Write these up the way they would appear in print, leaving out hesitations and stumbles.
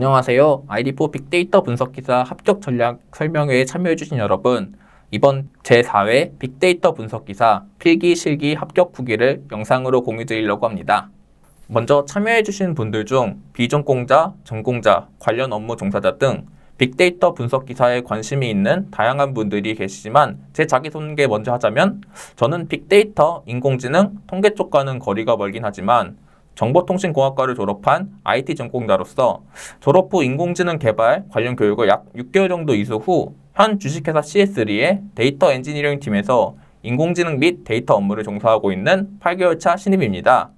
안녕하세요. ID4 빅데이터 분석기사 합격 전략 설명회에 참여해주신 여러분, 이번 제4회 빅데이터 분석기사 필기, 실기 합격 후기를 영상으로 공유드리려고 합니다. 먼저 참여해주신 분들 중 비전공자, 전공자, 관련 업무 종사자 등 빅데이터 분석기사에 관심이 있는 다양한 분들이 계시지만 제 자기소개 먼저 하자면 저는 빅데이터, 인공지능, 통계 쪽과는 거리가 멀긴 하지만 정보통신공학과를 졸업한 IT 전공자로서 졸업 후 인공지능 개발 관련 교육을 약 6개월 정도 이수 후 현 주식회사 CS3의 데이터 엔지니어링 팀에서 인공지능 및 데이터 업무를 종사하고 있는 8개월 차 신입입니다.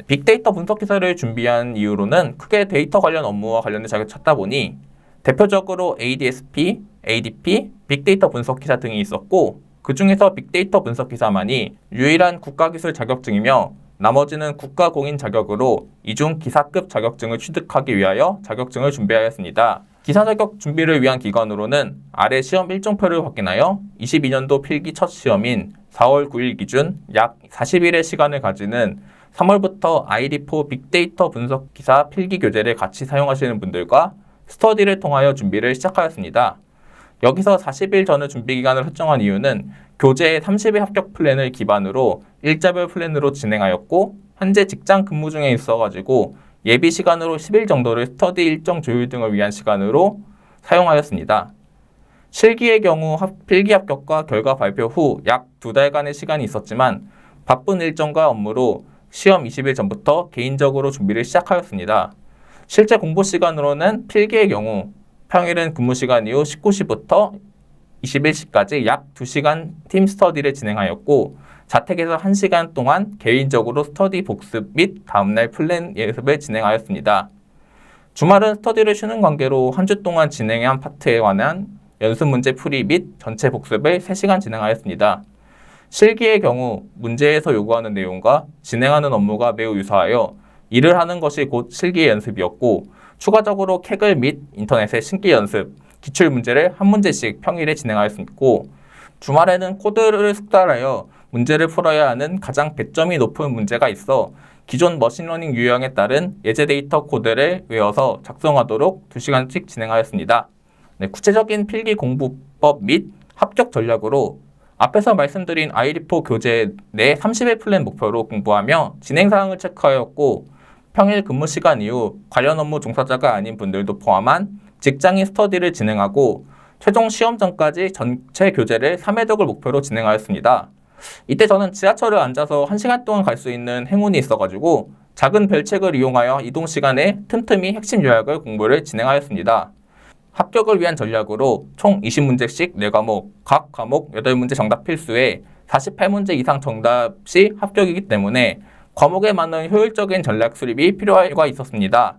빅데이터 분석 기사를 준비한 이유로는 크게 데이터 관련 업무와 관련된 자격을 찾다 보니 대표적으로 ADSP, ADP, 빅데이터 분석 기사 등이 있었고 그 중에서 빅데이터 분석 기사만이 유일한 국가기술 자격증이며 나머지는 국가공인 자격으로 이중 기사급 자격증을 취득하기 위하여 자격증을 준비하였습니다. 기사 자격 준비를 위한 기간으로는 아래 시험 일정표를 확인하여 22년도 필기 첫 시험인 4월 9일 기준 약 40일의 시간을 가지는 3월부터 ID4 빅데이터 분석 기사 필기 교재를 같이 사용하시는 분들과 스터디를 통하여 준비를 시작하였습니다. 여기서 40일 전의 준비 기간을 설정한 이유는 교재의 30일 합격 플랜을 기반으로 일자별 플랜으로 진행하였고 현재 직장 근무 중에 있어가지고 예비 시간으로 10일 정도를 스터디 일정 조율 등을 위한 시간으로 사용하였습니다. 실기의 경우 필기 합격과 결과 발표 후 약 2달간의 시간이 있었지만 바쁜 일정과 업무로 시험 20일 전부터 개인적으로 준비를 시작하였습니다. 실제 공부 시간으로는 필기의 경우 평일은 근무 시간 이후 19시부터 21시까지 약 2시간 팀 스터디를 진행하였고 자택에서 1시간 동안 개인적으로 스터디 복습 및 다음날 플랜 예습을 진행하였습니다. 주말은 스터디를 쉬는 관계로 한 주 동안 진행한 파트에 관한 연습 문제 풀이 및 전체 복습을 3시간 진행하였습니다. 실기의 경우 문제에서 요구하는 내용과 진행하는 업무가 매우 유사하여 일을 하는 것이 곧 실기의 연습이었고 추가적으로 캐글 및 인터넷의 신기 연습, 기출 문제를 한 문제씩 평일에 진행하였고 주말에는 코드를 숙달하여 문제를 풀어야 하는 가장 배점이 높은 문제가 있어 기존 머신러닝 유형에 따른 예제 데이터 코드를 외워서 작성하도록 2시간씩 진행하였습니다. 구체적인 필기 공부법 및 합격 전략으로 앞에서 말씀드린 ID4 교재 내 30일 플랜 목표로 공부하며 진행사항을 체크하였고 평일 근무 시간 이후 관련 업무 종사자가 아닌 분들도 포함한 직장인 스터디를 진행하고 최종 시험 전까지 전체 교재를 3회독을 목표로 진행하였습니다. 이때 저는 지하철을 앉아서 1시간 동안 갈 수 있는 행운이 있어가지고 작은 별책을 이용하여 이동 시간에 틈틈이 핵심 요약을 공부를 진행하였습니다. 합격을 위한 전략으로 총 20문제씩 4과목, 각 과목 8문제 정답 필수에 48문제 이상 정답 시 합격이기 때문에 과목에 맞는 효율적인 전략 수립이 필요할 가 있었습니다.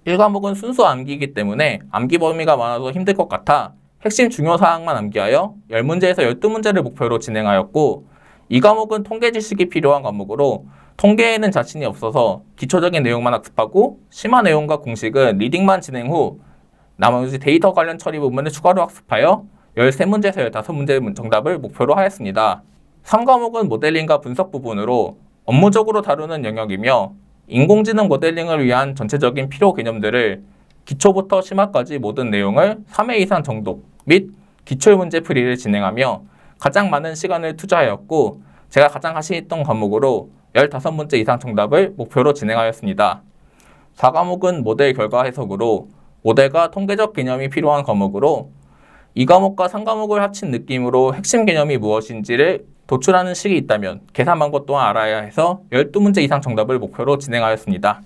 1과목은 순수 암기이기 때문에 암기 범위가 많아서 힘들 것 같아 핵심 중요 사항만 암기하여 10문제에서 12문제를 목표로 진행하였고 2과목은 통계 지식이 필요한 과목으로 통계에는 자신이 없어서 기초적인 내용만 학습하고 심화 내용과 공식은 리딩만 진행 후 나머지 데이터 관련 처리 부분을 추가로 학습하여 13문제에서 15문제 정답을 목표로 하였습니다. 3과목은 모델링과 분석 부분으로 업무적으로 다루는 영역이며 인공지능 모델링을 위한 전체적인 필요 개념들을 기초부터 심화까지 모든 내용을 3회 이상 정독 및 기출문제 풀이를 진행하며 가장 많은 시간을 투자하였고 제가 가장 하시했던 과목으로 15문제 이상 정답을 목표로 진행하였습니다. 4과목은 모델 결과 해석으로 모델과 통계적 개념이 필요한 과목으로 2과목과 3과목을 합친 느낌으로 핵심 개념이 무엇인지를 도출하는 식이 있다면 계산 방법 또한 알아야 해서 12문제 이상 정답을 목표로 진행하였습니다.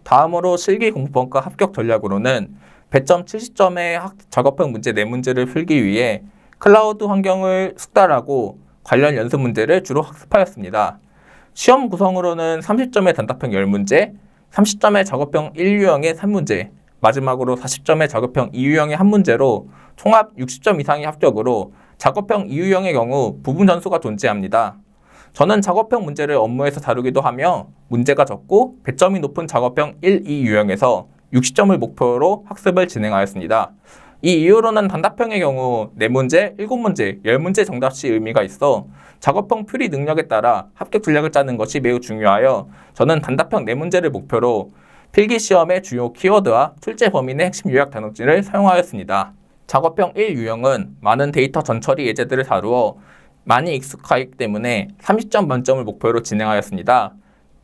다음으로 실기 공부법과 합격 전략으로는 배점 70점의 작업형 문제 4문제를 풀기 위해 클라우드 환경을 숙달하고 관련 연습 문제를 주로 학습하였습니다. 시험 구성으로는 30점의 단답형 10문제, 30점의 작업형 1유형의 3문제, 마지막으로 40점의 작업형 2유형의 1문제로 총합 60점 이상의 합격으로 작업형 2유형의 경우 부분 점수가 존재합니다. 저는 작업형 문제를 업무에서 다루기도 하며 문제가 적고 배점이 높은 작업형 1, 2 유형에서 60점을 목표로 학습을 진행하였습니다. 이 이후로는 단답형의 경우 4문제, 7문제, 10문제 정답 시 의미가 있어 작업형 풀이 능력에 따라 합격 전략을 짜는 것이 매우 중요하여 저는 단답형 4문제를 목표로 필기시험의 주요 키워드와 출제 범인의 핵심 요약 단어들을 사용하였습니다. 작업형 1 유형은 많은 데이터 전처리 예제들을 다루어 많이 익숙하기 때문에 30점 만점을 목표로 진행하였습니다.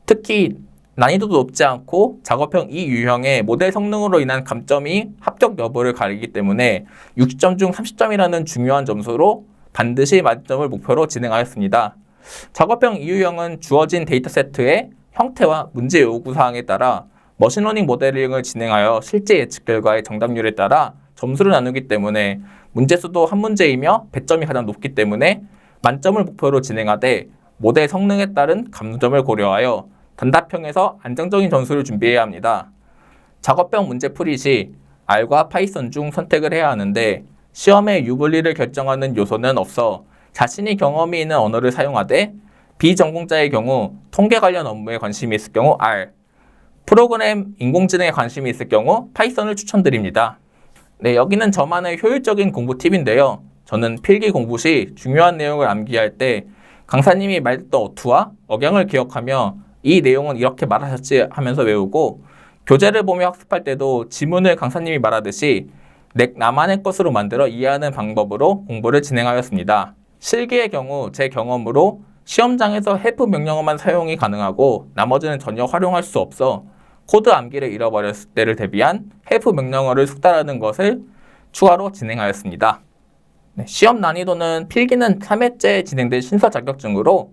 특히 난이도도 높지 않고 작업형 2 유형의 모델 성능으로 인한 감점이 합격 여부를 가리기 때문에 60점 중 30점이라는 중요한 점수로 반드시 만점을 목표로 진행하였습니다. 작업형 2 유형은 주어진 데이터 세트의 형태와 문제 요구사항에 따라 머신러닝 모델링을 진행하여 실제 예측 결과의 정답률에 따라 점수를 나누기 때문에 문제수도 한 문제이며 배점이 가장 높기 때문에 만점을 목표로 진행하되 모델 성능에 따른 감점을 고려하여 단답형에서 안정적인 점수를 준비해야 합니다. 작업형 문제 풀이 시 R과 파이썬 중 선택을 해야 하는데 시험의 유불리를 결정하는 요소는 없어 자신이 경험이 있는 언어를 사용하되 비전공자의 경우 통계 관련 업무에 관심이 있을 경우 R, 프로그램 인공지능에 관심이 있을 경우 파이썬을 추천드립니다. 네, 여기는 저만의 효율적인 공부 팁인데요. 저는 필기 공부 시 중요한 내용을 암기할 때 강사님이 말했던 어투와 억양을 기억하며 이 내용은 이렇게 말하셨지 하면서 외우고 교재를 보며 학습할 때도 지문을 강사님이 말하듯이 나만의 것으로 만들어 이해하는 방법으로 공부를 진행하였습니다. 실기의 경우 제 경험으로 시험장에서 help 명령어만 사용이 가능하고 나머지는 전혀 활용할 수 없어 코드 암기를 잃어버렸을 때를 대비한 help 명령어를 숙달하는 것을 추가로 진행하였습니다. 네, 시험 난이도는 필기는 3회째 진행된 신설 자격증으로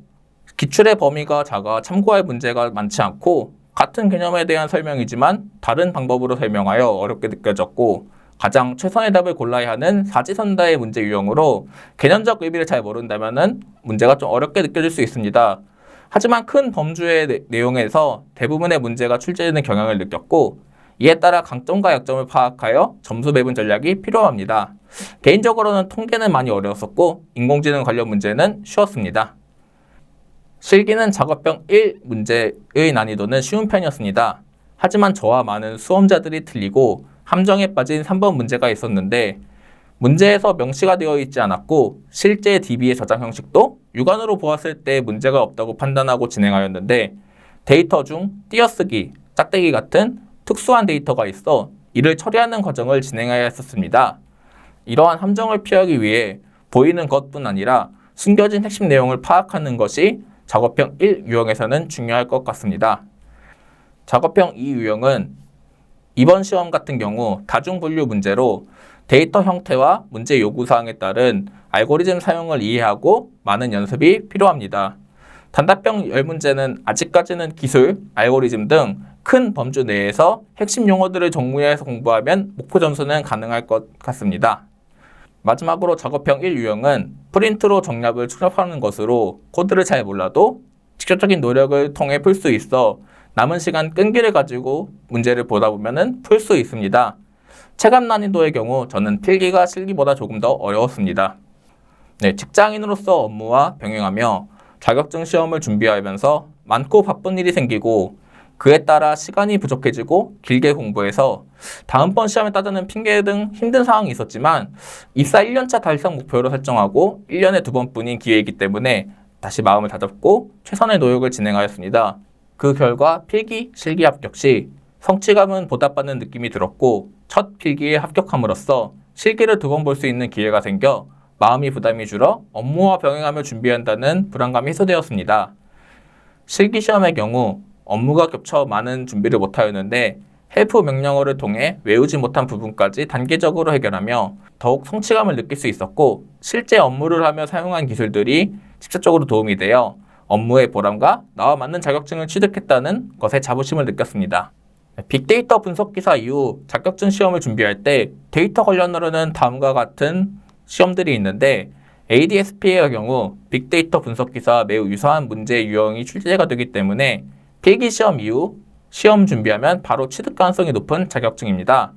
기출의 범위가 작아 참고할 문제가 많지 않고 같은 개념에 대한 설명이지만 다른 방법으로 설명하여 어렵게 느껴졌고 가장 최선의 답을 골라야 하는 사지선다의 문제 유형으로 개념적 의미를 잘 모른다면 문제가 좀 어렵게 느껴질 수 있습니다. 하지만 큰 범주의 내용에서 대부분의 문제가 출제되는 경향을 느꼈고 이에 따라 강점과 약점을 파악하여 점수 배분 전략이 필요합니다. 개인적으로는 통계는 많이 어려웠었고 인공지능 관련 문제는 쉬웠습니다. 실기는 작업형 1 문제의 난이도는 쉬운 편이었습니다. 하지만 저와 많은 수험자들이 틀리고 함정에 빠진 3번 문제가 있었는데 문제에서 명시가 되어 있지 않았고 실제 DB의 저장 형식도 육안으로 보았을 때 문제가 없다고 판단하고 진행하였는데 데이터 중 띄어쓰기, 짝대기 같은 특수한 데이터가 있어 이를 처리하는 과정을 진행해야 했었습니다. 이러한 함정을 피하기 위해 보이는 것뿐 아니라 숨겨진 핵심 내용을 파악하는 것이 작업형 1 유형에서는 중요할 것 같습니다. 작업형 2 유형은 이번 시험 같은 경우 다중분류 문제로 데이터 형태와 문제 요구사항에 따른 알고리즘 사용을 이해하고 많은 연습이 필요합니다. 단답형 10문제는 아직까지는 기술, 알고리즘 등 큰 범주 내에서 핵심 용어들을 정리해서 공부하면 목표 점수는 가능할 것 같습니다. 마지막으로 작업형 1 유형은 프린트로 정답을 출력하는 것으로 코드를 잘 몰라도 직접적인 노력을 통해 풀 수 있어 남은 시간 끈기를 가지고 문제를 보다 보면 풀 수 있습니다. 체감 난이도의 경우 저는 필기가 실기보다 조금 더 어려웠습니다. 네, 직장인으로서 업무와 병행하며 자격증 시험을 준비하면서 많고 바쁜 일이 생기고 그에 따라 시간이 부족해지고 길게 공부해서 다음번 시험에 따르는 핑계 등 힘든 상황이 있었지만 입사 1년차 달성 목표로 설정하고 1년에 2번뿐인 기회이기 때문에 다시 마음을 다잡고 최선의 노력을 진행하였습니다. 그 결과 필기, 실기 합격 시 성취감은 보답받는 느낌이 들었고 첫 필기에 합격함으로써 실기를 2번 볼 수 있는 기회가 생겨 마음이 부담이 줄어 업무와 병행하며 준비한다는 불안감이 해소되었습니다. 실기 시험의 경우 업무가 겹쳐 많은 준비를 못하였는데 help 명령어를 통해 외우지 못한 부분까지 단계적으로 해결하며 더욱 성취감을 느낄 수 있었고 실제 업무를 하며 사용한 기술들이 직접적으로 도움이 되어 업무의 보람과 나와 맞는 자격증을 취득했다는 것에 자부심을 느꼈습니다. 빅데이터 분석기사 이후 자격증 시험을 준비할 때 데이터 관련으로는 다음과 같은 시험들이 있는데 ADSP의 경우 빅데이터 분석기사와 매우 유사한 문제 유형이 출제가 되기 때문에 필기 시험 이후 시험 준비하면 바로 취득 가능성이 높은 자격증입니다.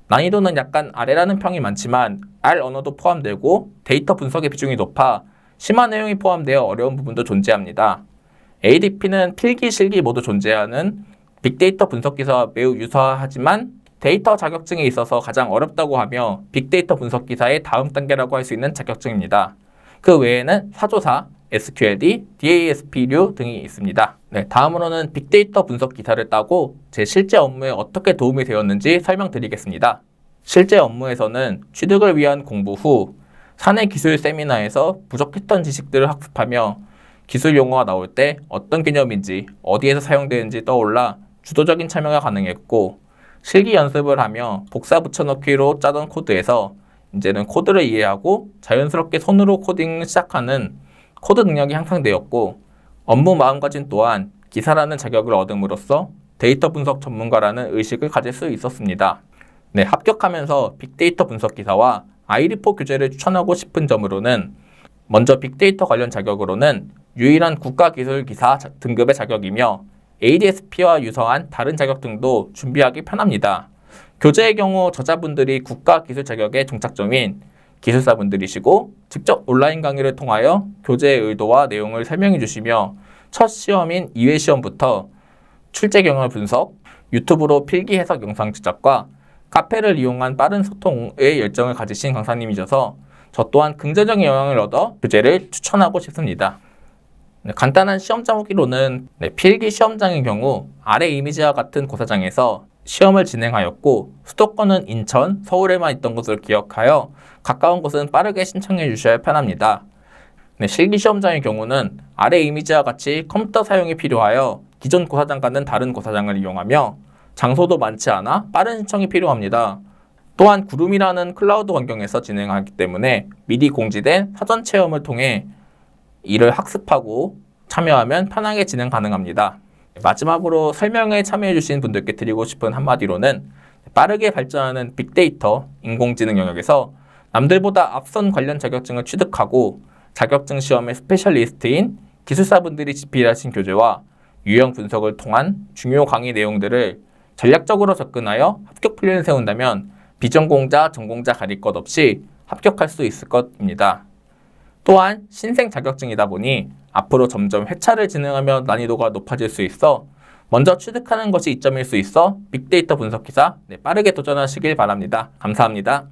난이도는 약간 아래라는 평이 많지만 R 언어도 포함되고 데이터 분석의 비중이 높아 심화 내용이 포함되어 어려운 부분도 존재합니다. ADP는 필기, 실기 모두 존재하는 빅데이터 분석기사와 매우 유사하지만 데이터 자격증에 있어서 가장 어렵다고 하며 빅데이터 분석기사의 다음 단계라고 할 수 있는 자격증입니다. 그 외에는 사조사, SQLD, DASP류 등이 있습니다. 네, 다음으로는 빅데이터 분석 기사를 따고 제 실제 업무에 어떻게 도움이 되었는지 설명드리겠습니다. 실제 업무에서는 취득을 위한 공부 후 사내 기술 세미나에서 부족했던 지식들을 학습하며 기술 용어가 나올 때 어떤 개념인지 어디에서 사용되는지 떠올라 주도적인 참여가 가능했고, 실기 연습을 하며 복사 붙여넣기로 짜던 코드에서 이제는 코드를 이해하고 자연스럽게 손으로 코딩을 시작하는 코드 능력이 향상되었고, 업무 마음가짐 또한 기사라는 자격을 얻음으로써 데이터 분석 전문가라는 의식을 가질 수 있었습니다. 네, 합격하면서 빅데이터 분석 기사와 아이리포 교재를 추천하고 싶은 점으로는, 먼저 빅데이터 관련 자격으로는 유일한 국가기술기사 등급의 자격이며 ADSP와 유사한 다른 자격 등도 준비하기 편합니다. 교재의 경우 저자분들이 국가기술 자격의 종착점인 기술사분들이시고 직접 온라인 강의를 통하여 교재의 의도와 내용을 설명해 주시며 첫 시험인 2회 시험부터 출제 경험 분석, 유튜브로 필기 해석 영상 제작과 카페를 이용한 빠른 소통의 열정을 가지신 강사님이셔서 저 또한 긍정적인 영향을 얻어 교재를 추천하고 싶습니다. 간단한 시험장 후기로는 필기 시험장의 경우 아래 이미지와 같은 고사장에서 시험을 진행하였고, 수도권은 인천, 서울에만 있던 것으로 기억하여 가까운 곳은 빠르게 신청해 주셔야 편합니다. 실기 시험장의 경우는 아래 이미지와 같이 컴퓨터 사용이 필요하여 기존 고사장과는 다른 고사장을 이용하며 장소도 많지 않아 빠른 신청이 필요합니다. 또한 구름이라는 클라우드 환경에서 진행하기 때문에 미리 공지된 사전 체험을 통해 이를 학습하고 참여하면 편하게 진행 가능합니다. 마지막으로 설명에 참여해주신 분들께 드리고 싶은 한마디로는, 빠르게 발전하는 빅데이터, 인공지능 영역에서 남들보다 앞선 관련 자격증을 취득하고 자격증 시험의 스페셜리스트인 기술사분들이 집필하신 교재와 유형 분석을 통한 중요 강의 내용들을 전략적으로 접근하여 합격 플랜을 세운다면 비전공자, 전공자 가릴 것 없이 합격할 수 있을 것입니다. 또한 신생 자격증이다 보니 앞으로 점점 회차를 진행하며 난이도가 높아질 수 있어 먼저 취득하는 것이 이점일 수 있어 빅데이터 분석 기사 빠르게 도전하시길 바랍니다. 감사합니다.